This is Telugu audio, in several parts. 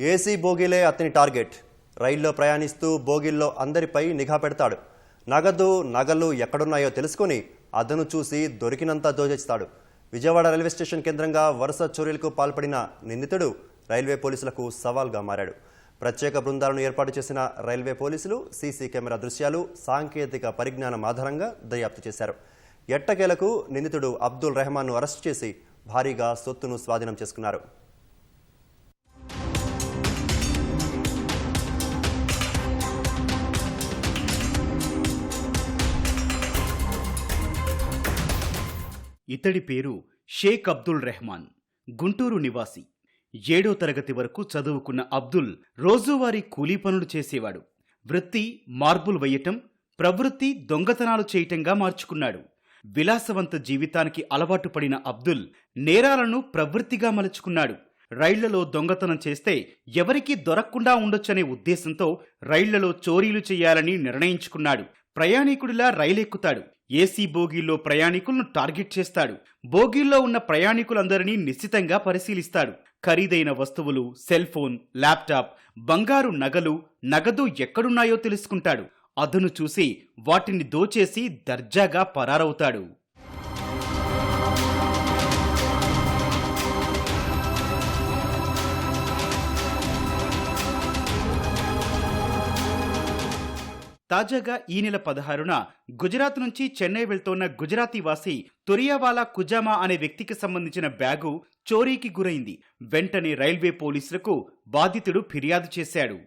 ఏసీ బోగీలే అతని టార్గెట్. రైల్లో ప్రయాణిస్తూ బోగీల్లో అందరిపై నిఘా పెడతాడు. నగదు నగలు ఎక్కడున్నాయో తెలుసుకుని అదను చూసి దొరికినంత దోచేస్తాడు. విజయవాడ రైల్వే స్టేషన్ కేంద్రంగా వరుస చోరీలకు పాల్పడిన నిందితుడు రైల్వే పోలీసులకు సవాల్గా మారాడు. ప్రత్యేక బృందాలను ఏర్పాటు చేసిన రైల్వే పోలీసులు సీసీ కెమెరా దృశ్యాలు, సాంకేతిక పరిజ్ఞానం ఆధారంగా దర్యాప్తు చేశారు. ఎట్టకేలకు నిందితుడు అబ్దుల్ రెహమాన్ను అరెస్టు చేసి భారీగా సొత్తును స్వాధీనం చేసుకున్నారు. ఇతడి పేరు షేక్ అబ్దుల్ రెహమాన్. గుంటూరు నివాసి. 7వ తరగతి వరకు చదువుకున్న అబ్దుల్ రోజువారీ కూలీ పనులు చేసేవాడు. వృత్తి మార్బుల్ వేయటం, ప్రవృత్తి దొంగతనాలు చేయటంగా మార్చుకున్నాడు. విలాసవంత జీవితానికి అలవాటు పడిన అబ్దుల్ నేరాలను ప్రవృత్తిగా మలుచుకున్నాడు. రైళ్లలో దొంగతనం చేస్తే ఎవరికీ దొరక్కుండా ఉండొచ్చనే ఉద్దేశంతో రైళ్లలో చోరీలు చేయాలని నిర్ణయించుకున్నాడు. ప్రయాణికుడిలా రైలెక్కుతాడు. ఏసీ బోగీల్లో ప్రయాణికులను టార్గెట్ చేస్తాడు. బోగీల్లో ఉన్న ప్రయాణికులందరినీ నిశ్చితంగా పరిశీలిస్తాడు. ఖరీదైన వస్తువులు, సెల్ ఫోన్, ల్యాప్టాప్, బంగారు నగలు, నగదు ఎక్కడున్నాయో తెలుసుకుంటాడు. అదను చూసి వాటిని దోచేసి దర్జాగా పరారవుతాడు. తాజాగా ఈ నెల 16న గుజరాత్ నుంచి చెన్నై వెళ్తోన్న గుజరాతీ వాసి తొరియావాలా కుజామా అనే వ్యక్తికి సంబంధించిన బ్యాగు చోరీకి గురైంది. వెంటనే రైల్వే పోలీసులకు బాధితుడు ఫిర్యాదు చేశాడు.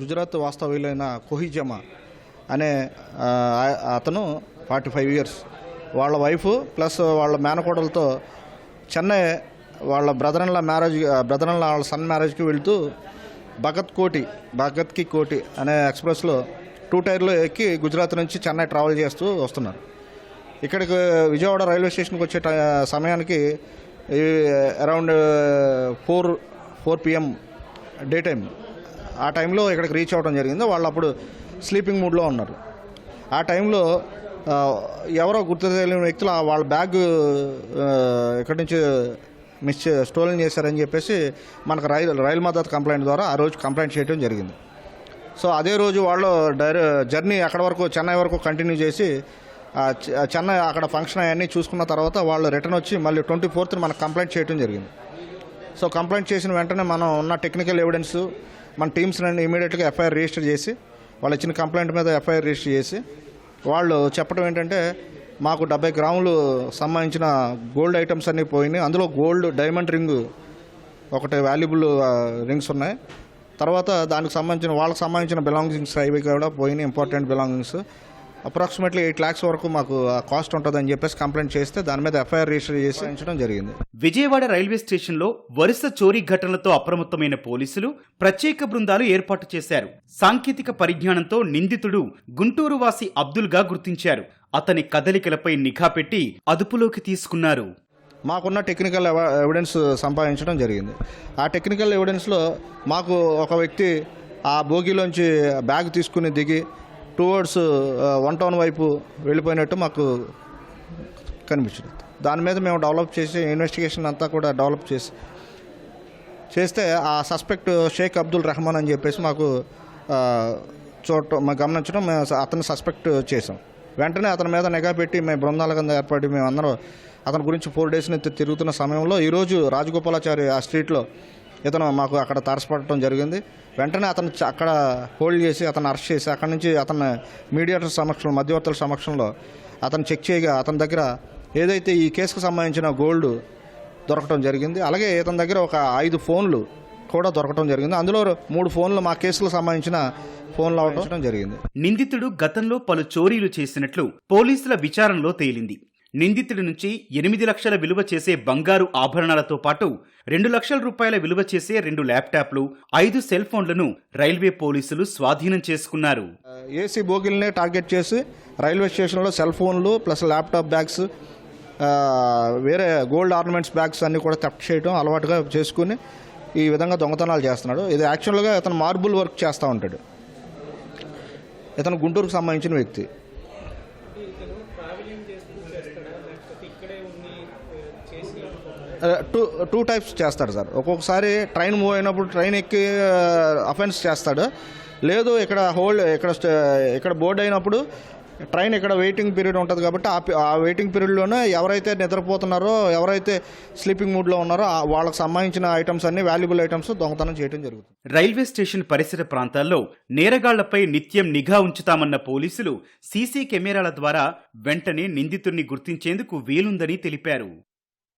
గుజరాత్ వాస్తవ్యులైన కోహిజమా అనే అతను 45 ఇయర్స్, వాళ్ళ వైఫ్ ప్లస్ వాళ్ళ మేనకోడలతో చెన్నై వాళ్ళ బ్రదర్ ఇన్ లా వాళ్ళ సన్ మ్యారేజ్కి వెళ్తూ భగత్ కి కోటి అనే ఎక్స్ప్రెస్లో 2 టైర్లో ఎక్కి గుజరాత్ నుంచి చెన్నై ట్రావెల్ చేస్తూ వస్తున్నారు. ఇక్కడికి విజయవాడ రైల్వే స్టేషన్కి వచ్చే సమయానికి అరౌండ్ 4 PM డే టైం, ఆ టైంలో ఇక్కడికి రీచ్ అవ్వడం జరిగింది. వాళ్ళు అప్పుడు స్లీపింగ్ మూడ్లో ఉన్నారు. ఆ టైంలో ఎవరో గుర్తు తెలియని వ్యక్తులు వాళ్ళ బ్యాగ్ ఇక్కడి నుంచి స్టోలన్ చేశారని చెప్పేసి మనకు రైల్ మద్దతు కంప్లైంట్ ద్వారా ఆ రోజు కంప్లైంట్ చేయడం జరిగింది. సో అదే రోజు వాళ్ళు జర్నీ అక్కడ వరకు చెన్నై వరకు కంటిన్యూ చేసి చెన్నై అక్కడ ఫంక్షన్ అవన్నీ చూసుకున్న తర్వాత వాళ్ళు రిటర్న్ వచ్చి మళ్ళీ 24th మనకు కంప్లైంట్ చేయడం జరిగింది. సో కంప్లైంట్ చేసిన వెంటనే మనం ఉన్న టెక్నికల్ ఎవిడెన్స్ మన టీమ్స్ నుండి ఇమీడియట్గా ఎఫ్ఐఆర్ రిజిస్టర్ చేసి వాళ్ళు ఇచ్చిన కంప్లైంట్ మీద ఎఫ్ఐఆర్ రిజిస్టర్ చేసి వాళ్ళు చెప్పడం ఏంటంటే మాకు 70 గ్రాములు సంబంధించిన గోల్డ్ ఐటమ్స్ అన్నీ పోయినాయి. అందులో గోల్డ్ డైమండ్ రింగ్ ఒకటి వాల్యుబుల్ రింగ్స్ ఉన్నాయి. తర్వాత దానికి సంబంధించిన వాళ్ళకి సంబంధించిన బిలాంగింగ్స్ అవి కూడా పోయినాయి, ఇంపార్టెంట్ బిలాంగింగ్స్. అప్రాక్సిమేట్లీ 8 lakhs వరకు మాకు కాస్ట్ ఉంటుందని చెప్పేసి కంప్లైంట్ చేస్తే దాని మీద ఎఫ్ఐఆర్ రిజిస్టర్ చేసి ఉంచడం జరిగింది. విజయవాడ రైల్వే స్టేషన్లో వరుస చోరీ ఘటనలతో అప్రమత్తమైన పోలీసులు ప్రత్యేక బృందాలు ఏర్పాటు చేశారు. సాంకేతిక పరిజ్ఞానంతో నిందితుడు గుంటూరు వాసి అబ్దుల్గా గుర్తించారు. అతని కదలికలపై నిఘా పెట్టి అదుపులోకి తీసుకున్నారు. మాకున్న టెక్నికల్ ఎవిడెన్స్ సంపాదించడం జరిగింది. ఆ టెక్నికల్ ఎవిడెన్స్లో మాకు ఒక వ్యక్తి ఆ బోగీలోంచి బ్యాగ్ తీసుకుని దిగి టువర్డ్స్ 1 town వైపు వెళ్ళిపోయినట్టు మాకు కనిపించింది. దాని మీద మేము డెవలప్ చేసి ఇన్వెస్టిగేషన్ అంతా కూడా డెవలప్ చేస్తే ఆ సస్పెక్ట్ షేక్ అబ్దుల్ రెహమాన్ అని చెప్పేసి మాకు గమనించడం, మేము అతన్ని సస్పెక్ట్ చేసాం. వెంటనే అతని మీద నిఘా పెట్టి మేము బృందాల కింద ఏర్పడి మేము అందరం అతని గురించి 4 days నుంచి తిరుగుతున్న సమయంలో ఈరోజు రాజగోపాలాచారి ఆ స్ట్రీట్లో ఇతను మాకు అక్కడ తారసపడటం జరిగింది. వెంటనే అతను అక్కడ హోల్డ్ చేసి అతను అరెస్ట్ చేసి అక్కడి నుంచి అతను మీడియేటర్ సమక్షంలో, మధ్యవర్తుల సమక్షంలో అతను చెక్ చేయగా అతని దగ్గర ఏదైతే ఈ కేసుకు సంబంధించిన గోల్డ్ దొరకటం జరిగింది. అలాగే ఇతని దగ్గర ఒక 5 ఫోన్లు కూడా దొరకటం జరిగింది. అందులో 3 ఫోన్లు మా కేసులకు సంబంధించిన ఫోన్లు అవడం జరిగింది. నిందితుడు గతంలో పలు చోరీలు చేసినట్లు పోలీసుల విచారణలో తేలింది. నిందితుడి నుంచి 8 లక్షల విలువ చేసే బంగారు ఆభరణాలతో పాటు 2 లక్షల రూపాయల విలువ చేసే 2 ల్యాప్టాప్లు, 5 సెల్ ఫోన్లను రైల్వే పోలీసులు స్వాధీనం చేసుకున్నారు. ఏసీ బోగిల్నే టార్గెట్ చేసి రైల్వే స్టేషన్లో సెల్ ఫోన్లు ప్లస్ ల్యాప్టాప్ బ్యాగ్స్, వేరే గోల్డ్ ఆర్నమెంట్స్ బ్యాగ్స్ అన్నీ కూడా థెఫ్ట్ చేయడం అలవాటుగా చేసుకుని ఈ విధంగా దొంగతనాలు చేస్తున్నాడు. ఇది యాక్చువల్గా ఇతను మార్బుల్ వర్క్ చేస్తూ ఉంటాడు. ఇతను గుంటూరుకు సంబంధించిన వ్యక్తి. టూ టైప్స్ చేస్తాడు సార్. ఒక్కొక్కసారి ట్రైన్ మూవ్ అయినప్పుడు ట్రైన్ ఎక్కి అఫెన్స్ చేస్తాడు. లేదు ఇక్కడ బోర్డు అయినప్పుడు ట్రైన్ ఇక్కడ వెయిటింగ్ పీరియడ్ ఉంటుంది కాబట్టి ఆ వెయిటింగ్ పీరియడ్లోనే ఎవరైతే నిద్రపోతున్నారో, ఎవరైతే స్లీపింగ్ మూడ్లో ఉన్నారో వాళ్ళకి సంబంధించిన ఐటమ్స్ అన్ని వాల్యుబుల్ ఐటమ్స్ దొంగతనం చేయడం జరుగుతుంది. రైల్వే స్టేషన్ పరిసర ప్రాంతాల్లో నేరగాళ్లపై నిత్యం నిఘా ఉంచుతామన్న పోలీసులు సీసీ కెమెరాల ద్వారా వెంటనే నిందితుడిని గుర్తించేందుకు వీలుందని తెలిపారు.